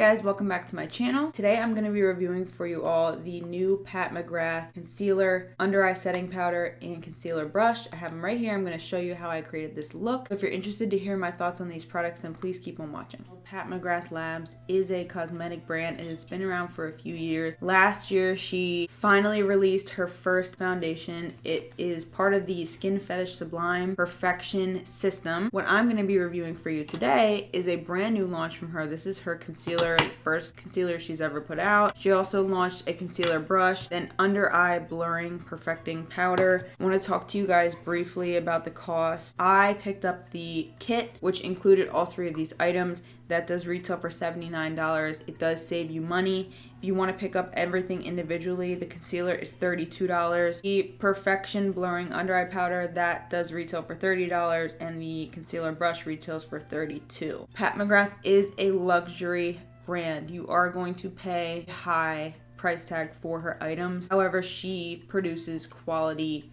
guys, welcome back to my channel. Today I'm going to be reviewing for you all the new Pat McGrath concealer, under eye setting powder, and concealer brush. I have them right here. I'm going to show you how I created this look. If you're interested to hear my thoughts on these products, then please keep on watching. Pat McGrath Labs is a cosmetic brand and it's been around for a few years. Last year she finally released her first foundation. It is part of the Skin Fetish Sublime Perfection system. What I'm going to be reviewing for you today is a brand new launch from her. This is her concealer, the first concealer she's ever put out. She also launched a concealer brush, then under eye blurring perfecting powder. I want to talk to you guys briefly about the cost. I picked up the kit, which included all three of these items. That does retail for $79. It does save you money. If you want to pick up everything individually, the concealer is $32. The Perfection Blurring Under Eye Powder, that does retail for $30, and the concealer brush retails for $32. Pat McGrath is a luxury brand. You are going to pay a high price tag for her items. However, she produces quality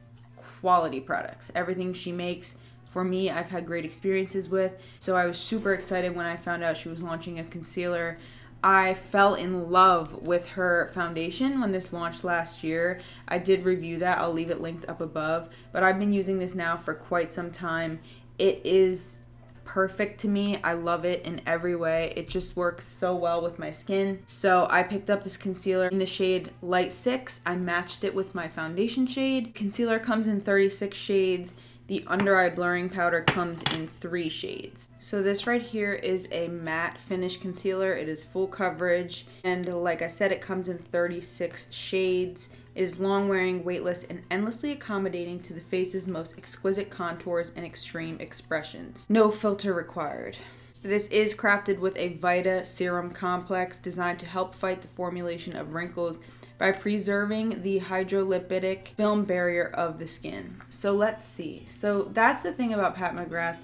products. Everything she makes, for me, I've had great experiences with, so I was super excited when I found out she was launching a concealer. I fell in love with her foundation when this launched last year. I did review that. I'll leave it linked up above, but I've been using this now for quite some time. It is perfect to me. I love it in every way. It just works so well with my skin. So I picked up this concealer in the shade Light 6. I matched it with my foundation shade. Concealer comes in 36 shades. The under eye blurring powder comes in 3 shades. So this right here is a matte finish concealer. It is full coverage, and like I said, it comes in 36 shades. It is long wearing, weightless, and endlessly accommodating to the face's most exquisite contours and extreme expressions. No filter required. This is crafted with a Vita Serum Complex designed to help fight the formulation of wrinkles by preserving the hydrolipidic film barrier of the skin. So let's see. So that's the thing about Pat McGrath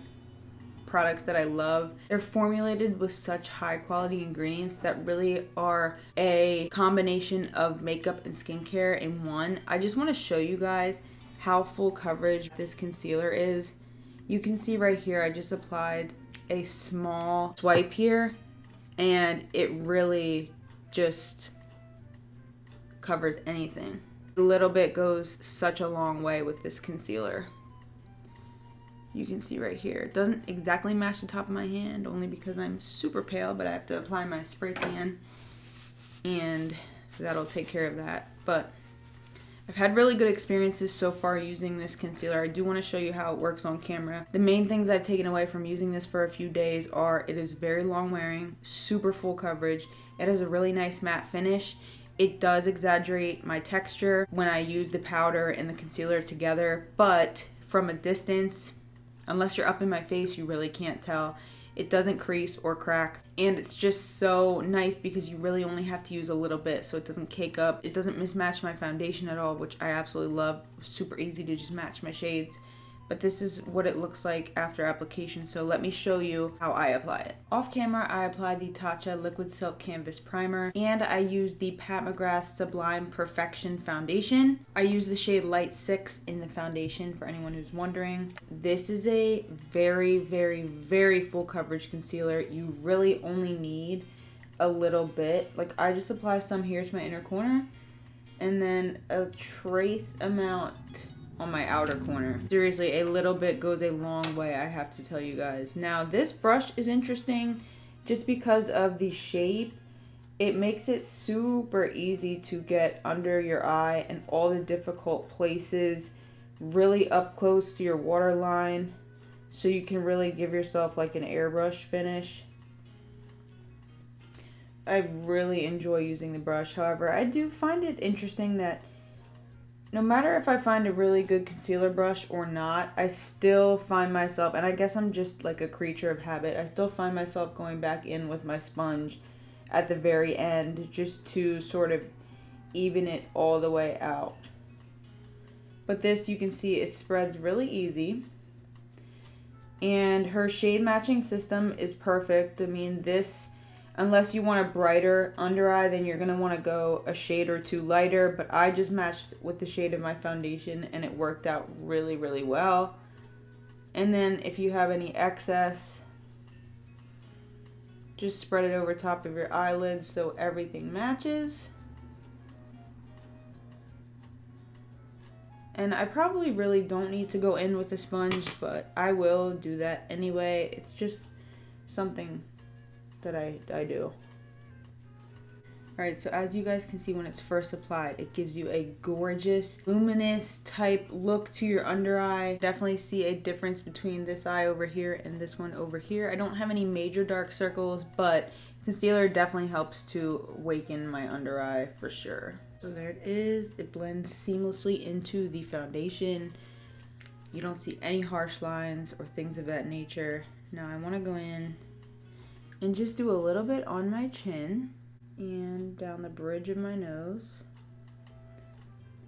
products that I love. They're formulated with such high quality ingredients that really are a combination of makeup and skincare in one. I just want to show you guys how full coverage this concealer is. You can see right here, I just applied a small swipe here, and it really just covers anything. A little bit goes such a long way with this concealer. You can see right here, it doesn't exactly match the top of my hand, only because I'm super pale, but I have to apply my spray tan, and that'll take care of that. But I've had really good experiences so far using this concealer. I do want to show you how it works on camera. The main things I've taken away from using this for a few days are it is very long wearing, super full coverage, it has a really nice matte finish. It does exaggerate my texture when I use the powder and the concealer together, but from a distance, unless you're up in my face, you really can't tell. It doesn't crease or crack, and it's just so nice because you really only have to use a little bit, so it doesn't cake up. It doesn't mismatch my foundation at all, which I absolutely love. Super easy to just match my shades. But this is what it looks like after application, so let me show you how I apply it. Off camera, I apply the Tatcha Liquid Silk Canvas Primer, and I use the Pat McGrath Sublime Perfection Foundation. I use the shade Light 6 in the foundation for anyone who's wondering. This is a very, very, very full coverage concealer. You really only need a little bit. Like, I just apply some here to my inner corner, and then a trace amount on my outer corner. Seriously, a little bit goes a long way, I have to tell you guys. Now, this brush is interesting just because of the shape. It makes it super easy to get under your eye and all the difficult places, really up close to your waterline, so you can really give yourself like an airbrush finish. I really enjoy using the brush. However, I do find it interesting that no matter if I find a really good concealer brush or not, I still find myself, and I guess I'm just like a creature of habit, I still find myself going back in with my sponge at the very end just to sort of even it all the way out. But this, you can see it spreads really easy. And her shade matching system is perfect. I mean, this, unless you want a brighter under eye, then you're going to want to go a shade or two lighter. But I just matched with the shade of my foundation and it worked out really, really well. And then if you have any excess, Just spread it over top of your eyelids so everything matches. And I probably really don't need to go in with a sponge, but I will do that anyway. It's just something that I do. Alright, so as you guys can see, when it's first applied, it gives you a gorgeous, luminous type look to your under eye. Definitely see a difference between this eye over here and this one over here. I don't have any major dark circles, but concealer definitely helps to waken my under eye for sure. So there it is. It blends seamlessly into the foundation. You don't see any harsh lines or things of that nature. Now I want to go in and just do a little bit on my chin and down the bridge of my nose.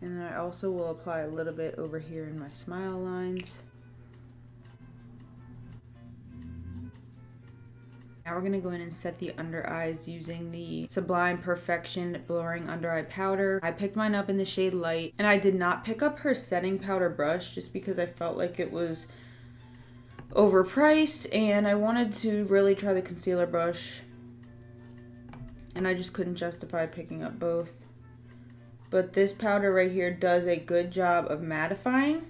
And then I also will apply a little bit over here in my smile lines. Now we're going to go in and set the under eyes using the Sublime Perfection Blurring Under Eye Powder. I picked mine up in the shade Light, and I did not pick up her setting powder brush just because I felt like it was overpriced and I wanted to really try the concealer brush. And I just couldn't justify picking up both. But this powder right here does a good job of mattifying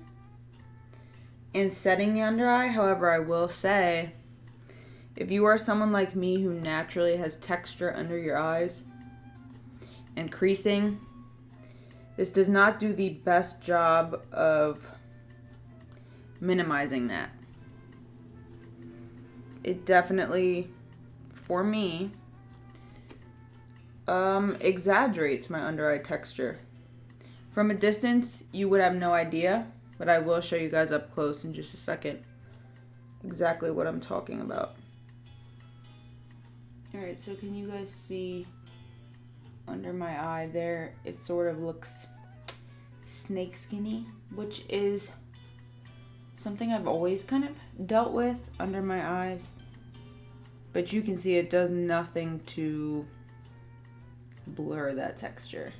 and setting the under eye. However, I will say, if you are someone like me who naturally has texture under your eyes and creasing, this does not do the best job of minimizing that. It definitely, for me, exaggerates my under eye texture. From a distance, you would have no idea, but I will show you guys up close in just a second exactly what I'm talking about. Alright, so can you guys see under my eye there? It sort of looks snake skinny, which is something I've always kind of dealt with under my eyes. But you can see it does nothing to blur that texture.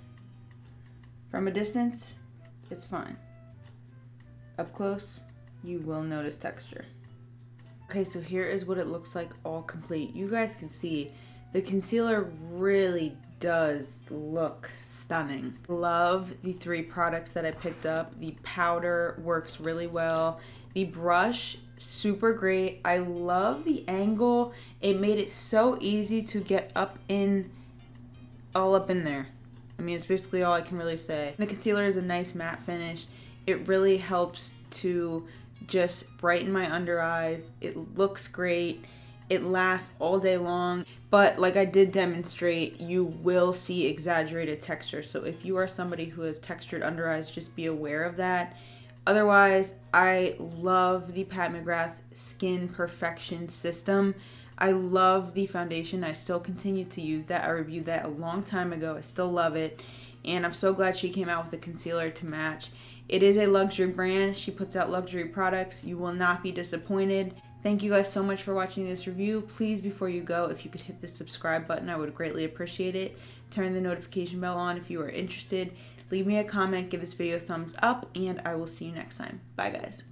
From a distance, it's fine. Up close, you will notice texture. Okay, so here is what it looks like all complete. You guys can see the concealer really does look stunning. Love the 3 products that I picked up. The powder works really well. The brush, super great. I love the angle. It made it so easy to get all up in there. I mean, it's basically all I can really say. The concealer is a nice matte finish. It really helps to just brighten my under eyes. It looks great. It lasts all day long. But like I did demonstrate, you will see exaggerated texture. So if you are somebody who has textured under eyes, just be aware of that. Otherwise, I love the Pat McGrath Skin Perfection System. I love the foundation. I still continue to use that. I reviewed that a long time ago. I still love it. And I'm so glad she came out with a concealer to match. It is a luxury brand. She puts out luxury products. You will not be disappointed. Thank you guys so much for watching this review. Please, before you go, if you could hit the subscribe button, I would greatly appreciate it. Turn the notification bell on if you are interested. Leave me a comment, give this video a thumbs up, and I will see you next time. Bye, guys.